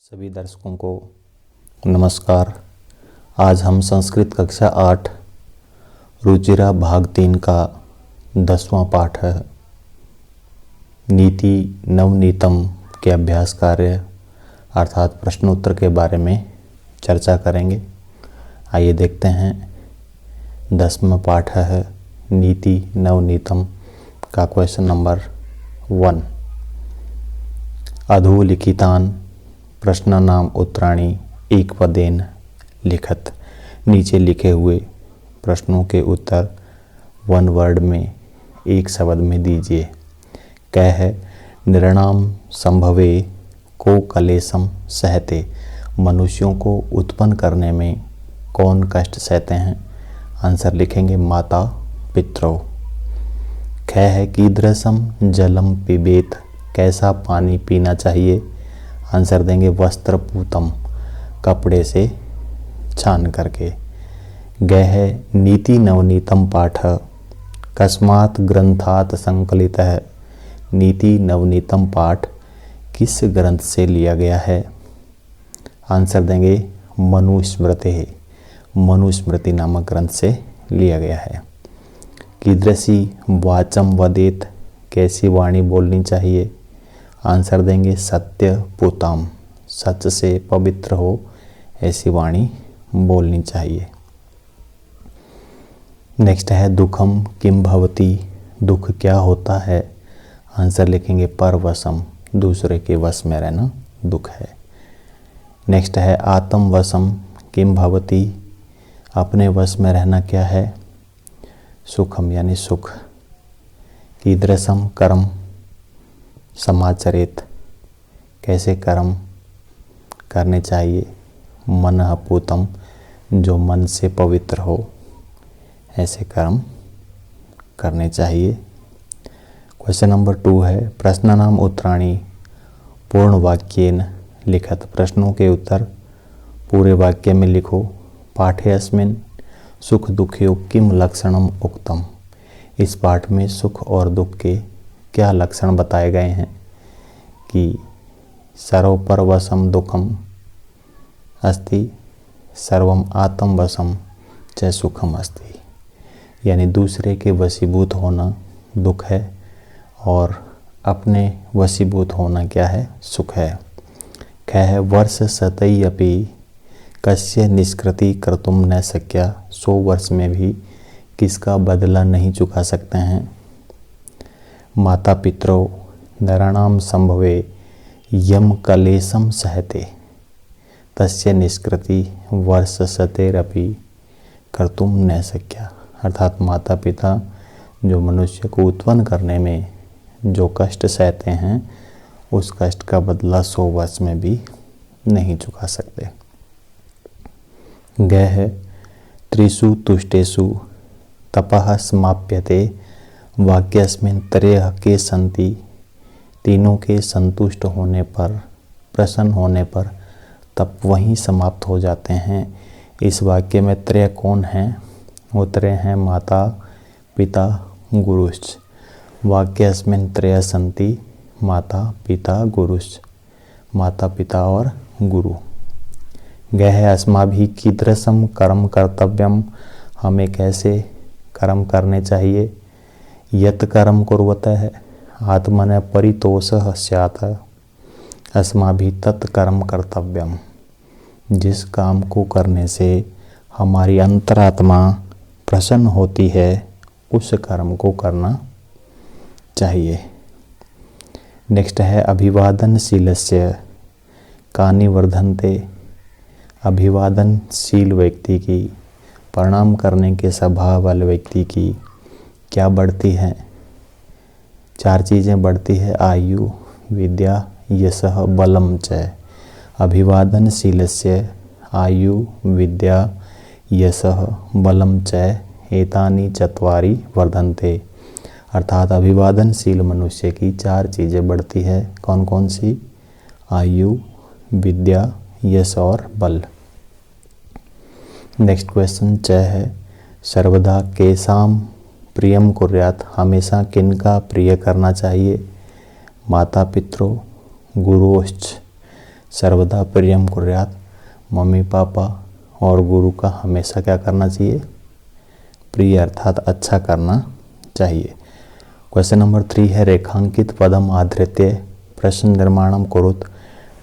सभी दर्शकों को नमस्कार। आज हम संस्कृत कक्षा 8 रुचिरा भाग 3 का 10वां पाठ है नीति नवनीतम के अभ्यास कार्य अर्थात प्रश्नोत्तर के बारे में चर्चा करेंगे। आइए देखते हैं। 10वां पाठ है नीति नवनीतम का क्वेश्चन नंबर 1। अधोलिखितान प्रश्नानाम उत्तराणि एकपदेन लिखत। नीचे लिखे हुए प्रश्नों के उत्तर 1 वर्ड में एक शब्द में दीजिए। कै है नृणाम संभवे को कलेशम सहते। मनुष्यों को उत्पन्न करने में कौन कष्ट सहते हैं? आंसर लिखेंगे माता पितरौ। कै है कीदृशम जलम पिबेत। कैसा पानी पीना चाहिए? आंसर देंगे वस्त्र पूतम, कपड़े से छान करके। गै है नीति नवनीतम पाठ कस्मात् ग्रंथात् संकलित है। नीति नवनीतम पाठ किस ग्रंथ से लिया गया है? आंसर देंगे मनुस्मृति। मनुस्मृति नामक ग्रंथ से लिया गया है। कीदृशी वाचम वदेत। कैसी वाणी बोलनी चाहिए? आंसर देंगे सत्य पूताम, सच से पवित्र हो ऐसी वाणी बोलनी चाहिए। नेक्स्ट है दुखम किम भवति। दुख क्या होता है? आंसर लिखेंगे परवशम, दूसरे के वश में रहना दुख है। नेक्स्ट है आत्म वशम किम भवति। अपने वश में रहना क्या है? सुखम यानी सुख। कीदृशम कर्म समाचरित। कैसे कर्म करने चाहिए? मनः पूतम, जो मन से पवित्र हो ऐसे कर्म करने चाहिए। क्वेश्चन नंबर 2 है प्रश्नानाम उत्तराणि पूर्ण वाक्येन लिखत। प्रश्नों के उत्तर पूरे वाक्य में लिखो। पाठे अस्मिन् सुख दुखयों किम लक्षणम उक्तम। इस पाठ में सुख और दुख के क्या लक्षण बताए गए हैं कि सर्वपरवशम दुखम अस्ति सर्वम आत्मवशम च सुखम अस्ति। यानी दूसरे के वशीभूत होना दुख है और अपने वशीभूत होना क्या है? सुख है। कै है वर्ष शतै अपि कस्य निष्कृति कर्तुम न शक्या। 100 वर्ष में भी किसका बदला नहीं चुका सकते हैं? माता पितरौ नराणाम संभवे यम कलेशम सहते तस्य निष्कृति वर्ष शतेरपि कर्तुम न शक्या। अर्थात माता पिता जो मनुष्य को उत्पन्न करने में जो कष्ट सहते हैं उस कष्ट का बदला 100 वर्ष में भी नहीं चुका सकते। गै है त्रिषु तुष्टेषु तपः समाप्यते। वाक्यस्मिन् त्रयः के सन्ति। तीनों के संतुष्ट होने पर, प्रसन्न होने पर तप वहीं समाप्त हो जाते हैं। इस वाक्य में त्रय कौन हैं? वो त्रय हैं माता पिता गुरुश्च। वाक्यस्मिन् त्रयः सन्ति माता पिता गुरुश्च, माता पिता और गुरु। गै है अस्माभिः कीदृशं कर्म कर्तव्यम। हमें कैसे कर्म करने चाहिए? यत् कर्म कुर्वतः आत्मनः परितोषः स्यात् अस्माभिः तत् कर्म कर्तव्यम। जिस काम को करने से हमारी अंतरात्मा प्रसन्न होती है उस कर्म को करना चाहिए। नेक्स्ट है अभिवादनशीलस्य कानि वर्धन्ते। अभिवादनशील व्यक्ति की, प्रणाम करने के स्वभाव वाले व्यक्ति की क्या बढ़ती है? 4 चीज़ें बढ़ती है। आयु, विद्या, यशः, बलम च। अभिवादनशीलस्य आयु विद्या यशः बलम च एतानि चत्वारि वर्धन्ते। अर्थात अभिवादनशील मनुष्य की 4 चीज़ें बढ़ती है। कौन कौन सी? आयु, विद्या, यश और बल। नेक्स्ट क्वेश्चन च है सर्वदा केसाम प्रियम कुर्यात। हमेशा किनका प्रिय करना चाहिए? माता पितरौ गुरुश्च सर्वदा प्रियम कुर्यात, मम्मी पापा और गुरु का हमेशा क्या करना चाहिए, प्रिय अर्थात अच्छा करना चाहिए। क्वेश्चन नंबर 3 है रेखांकित पदम आधृत्य प्रश्न निर्माणम कुरुत।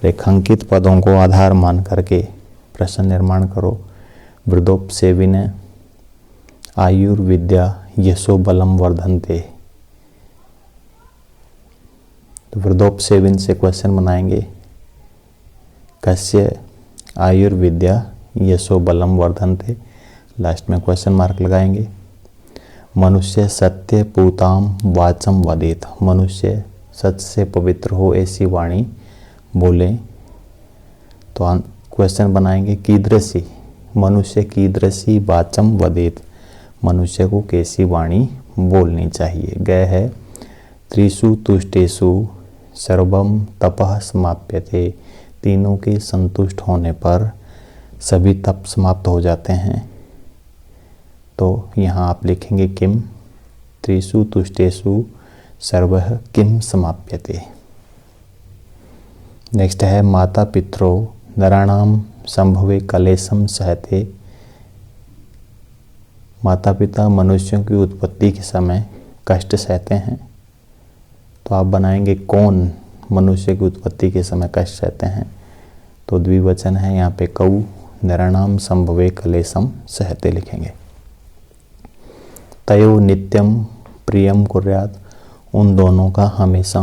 रेखांकित पदों को आधार मान करके प्रश्न निर्माण करो। वृद्धोपसेविन आयुर्विद्या यशो बलम वर्धन्ते। तो वृद्धोपसेविन से क्वेश्चन बनाएंगे, कस्य आयुर्विद्या यशो बलम वर्धन्ते, लास्ट में क्वेश्चन मार्क लगाएंगे। मनुष्य सत्य पूताम वाचम वदेत, मनुष्य सत्य से पवित्र हो ऐसी वाणी बोले। तो क्वेश्चन बनाएंगे कीदृशी, मनुष्य कीदृशी वाचम वदेत, मनुष्य को कैसी वाणी बोलनी चाहिए। गए है त्रिषु तुष्टेषु सर्वम तपः समाप्यते, तीनों के संतुष्ट होने पर सभी तप समाप्त हो जाते हैं। तो यहाँ आप लिखेंगे किम, त्रिषु तुष्टेषु सर्वः किम समाप्यते। नेक्स्ट है माता पितरो नराणाम संभवे कलेशम सहते, माता पिता मनुष्यों की उत्पत्ति के समय कष्ट सहते हैं। तो आप बनाएंगे कौन मनुष्य की उत्पत्ति के समय कष्ट सहते हैं। तो द्विवचन है यहाँ पे कौ, नराणाम संभवे कलेशम सहते लिखेंगे। तयो नित्यम प्रियम कुर्यात, उन दोनों का हमेशा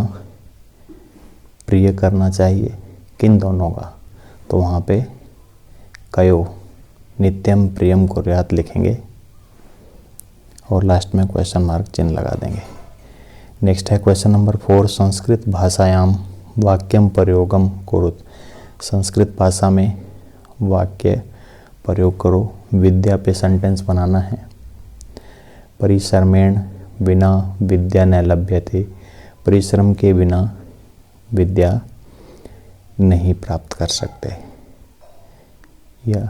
प्रिय करना चाहिए। किन दोनों का, तो वहाँ पे कयो नित्यम प्रियम कुर्यात लिखेंगे और लास्ट में क्वेश्चन मार्क चिन्ह लगा देंगे। नेक्स्ट है क्वेश्चन नंबर 4 संस्कृत भाषायाम वाक्यम प्रयोगम कुरुत, संस्कृत भाषा में वाक्य प्रयोग करो। विद्या पे सेंटेंस बनाना है। परिश्रमेण बिना विद्या न लभ्यते, परिश्रम के बिना विद्या नहीं प्राप्त कर सकते। या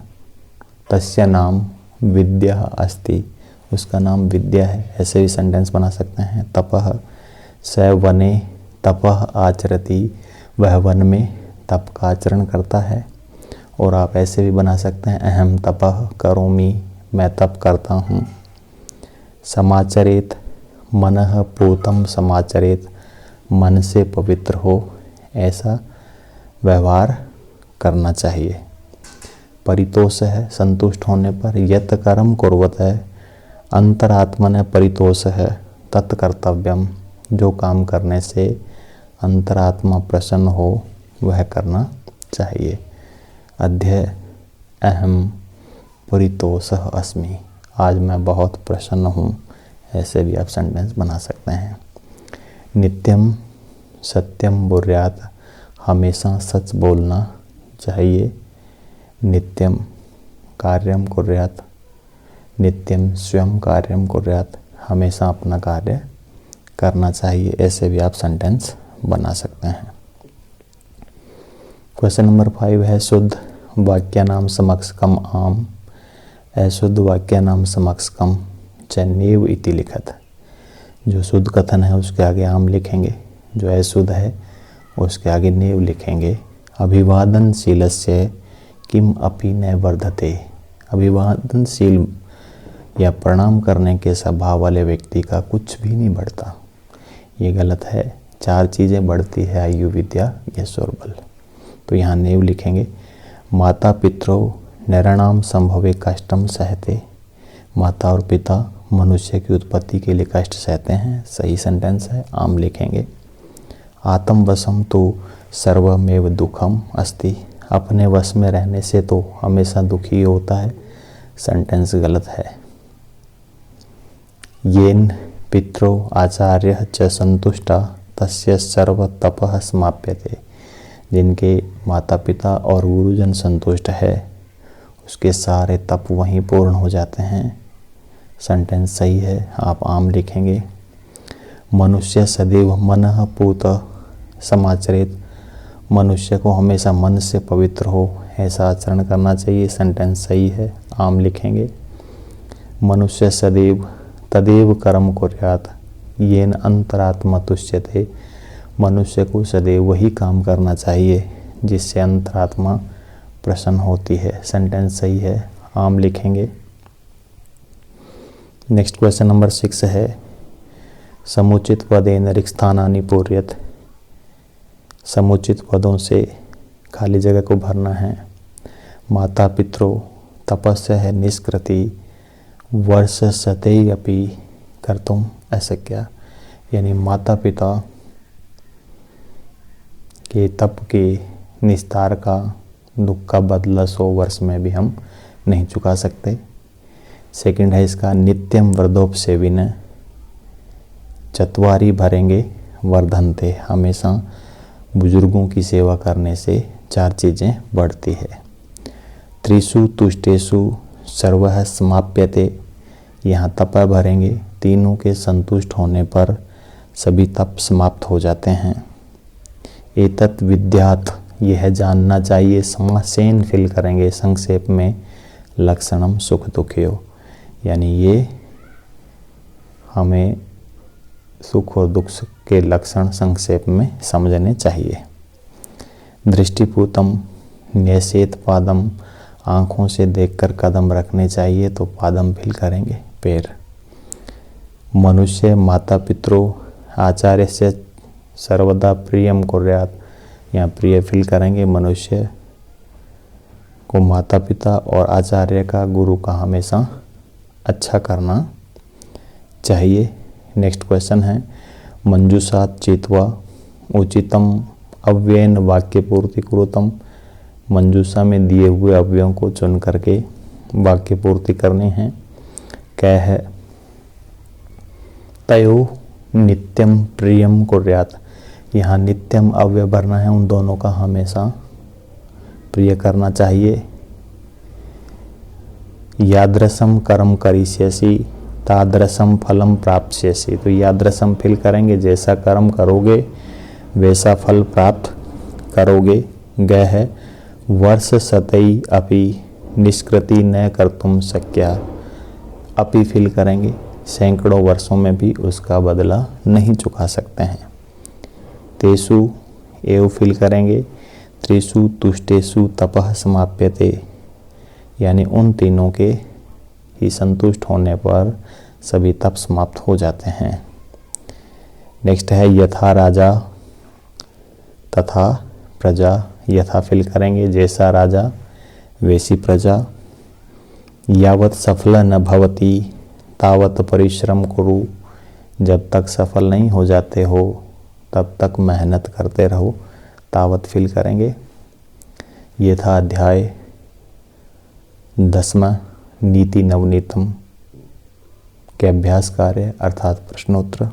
तस्य नाम विद्या अस्ति, उसका नाम विद्या है, ऐसे भी सेंटेंस बना सकते हैं। तपः स वने तपः आचरति, वह वन में तप का आचरण करता है। और आप ऐसे भी बना सकते हैं अहम तपः करोमि, मैं तप करता हूँ। समाचरेत मनः पूतम समाचरेत, मन से पवित्र हो ऐसा व्यवहार करना चाहिए। परितोष है संतुष्ट होने पर, यत कर्म कुर्वत है अंतरात्मन परितोष है तत्कर्तव्यम, जो काम करने से अंतरात्मा प्रसन्न हो वह करना चाहिए। अध्यय अहम परितोषः अस्मि, आज मैं बहुत प्रसन्न हूँ, ऐसे भी आप सेंटेंस बना सकते हैं। नित्यम सत्यम बुर्यात, हमेशा सच बोलना चाहिए। नित्यम कार्यम कुर्यात, नित्यम स्वयं कार्यम कुर्यात, हमेशा अपना कार्य करना चाहिए, ऐसे भी आप सेंटेंस बना सकते हैं। क्वेश्चन नंबर 5 है शुद्ध वाक्यानाम समक्षकम आम, अशुद्ध वाक्यानाम समक्षकम च नेव इति लिखत। जो शुद्ध कथन है उसके आगे आम लिखेंगे, जो अशुद्ध है उसके आगे नेव लिखेंगे। अभिवादनशीलस्य किम अपि न वर्धते, अभिवादनशील या प्रणाम करने के स्वभाव वाले व्यक्ति का कुछ भी नहीं बढ़ता, ये गलत है। 4 चीज़ें बढ़ती है, आयु विद्या यश और बल। तो यहाँ नेव लिखेंगे। माता पितरो नराणाम संभवे कष्टम सहते, माता और पिता मनुष्य की उत्पत्ति के लिए कष्ट सहते हैं, सही सेंटेंस है, आम लिखेंगे। आत्मवशम तो सर्वमेव दुखम अस्ति, अपने वश में रहने से तो हमेशा दुखी होता है, सेंटेंस गलत है। येन पितरो आचार्य च संतुष्टा तस्य सर्व तपः समाप्यते, जिनके माता पिता और गुरुजन संतुष्ट है उसके सारे तप वहीं पूर्ण हो जाते हैं, सेंटेंस सही है, आप आम लिखेंगे। मनुष्य सदैव मनः पूत समाचरित, मनुष्य को हमेशा मन से पवित्र हो ऐसा आचरण करना चाहिए, सेंटेंस सही है, आम लिखेंगे। मनुष्य सदैव तदेव कर्म कुर्यात् येन अंतरात्मा तुष्यते, मनुष्य को सदैव वही काम करना चाहिए जिससे अंतरात्मा प्रसन्न होती है। सेंटेंस सही है, आम लिखेंगे। नेक्स्ट क्वेश्चन नंबर 6 है, समुचित पदेन रिक्स्थानानि पूर्यत। समुचित पदों से खाली जगह को भरना है। माता पितरो तपस्य है निष्कृति वर्ष सतई अपि कर्तुम। ऐसा क्या, यानी माता पिता के तप के निस्तार का दुख का बदला 100 वर्ष में भी हम नहीं चुका सकते। सेकंड है इसका, नित्यम वृद्धोपसेविन चत्वारी भरेंगे वर्धनते। हमेशा बुजुर्गों की सेवा करने से 4 चीज़ें बढ़ती है। त्रिषु तुष्टेषु सर्वः समाप्यते। यहाँ तप भरेंगे, तीनों के संतुष्ट होने पर सभी तप समाप्त हो जाते हैं। एतत् विद्यात्, यह जानना चाहिए। समासेन फिल करेंगे संक्षेप में, लक्षणम सुख दुखयो, यानी ये हमें सुख और दुख के लक्षण संक्षेप में समझने चाहिए। दृष्टिपूतम न्यसेत पादम, आँखों से देखकर कदम रखने चाहिए, तो पादम फिल करेंगे पैर। मनुष्य माता पितरो आचार्य से सर्वदा प्रियम कुर्यात्, यहाँ प्रिय फिल करेंगे। मनुष्य को माता पिता और आचार्य का, गुरु का हमेशा अच्छा करना चाहिए। नेक्स्ट क्वेश्चन है, मंजूषात चित्वा उचितम अव्ययन वाक्य पूर्ति कुरुतम। मंजूषा में दिए हुए अव्ययों को चुन करके वाक्य पूर्ति करनी है। क्या है, तयो नित्यम प्रियम कुर्यात्। यहाँ नित्यम अव्यय भरना है, उन दोनों का हमेशा प्रिय करना चाहिए। यादृशम कर्म करिष्यसि तादृशम फलम प्राप्स्यसि, तो यादृशम फिल करेंगे, जैसा कर्म करोगे वैसा फल प्राप्त करोगे। गय है, वर्ष सतई अपि निष्कृति न कर्तुम शक्या। अपि फिल करेंगे, सैकड़ों वर्षों में भी उसका बदला नहीं चुका सकते हैं। तेसु एव फिल करेंगे, त्रिषु तुष्टेषु तपः समाप्यते, यानी उन तीनों के ही संतुष्ट होने पर सभी तप समाप्त हो जाते हैं। नेक्स्ट है, यथा राजा तथा प्रजा। यथा फिल करेंगे, जैसा राजा वैसी प्रजा। यावत सफल न भवति तावत परिश्रम कुरु। जब तक सफल नहीं हो जाते हो तब तक मेहनत करते रहो, तावत फिल करेंगे। ये था अध्याय 10वां नीति नवनीतम के अभ्यास कार्य अर्थात प्रश्नोत्तर।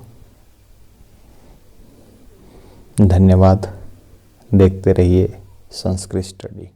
धन्यवाद। देखते रहिए संस्कृत स्टडी।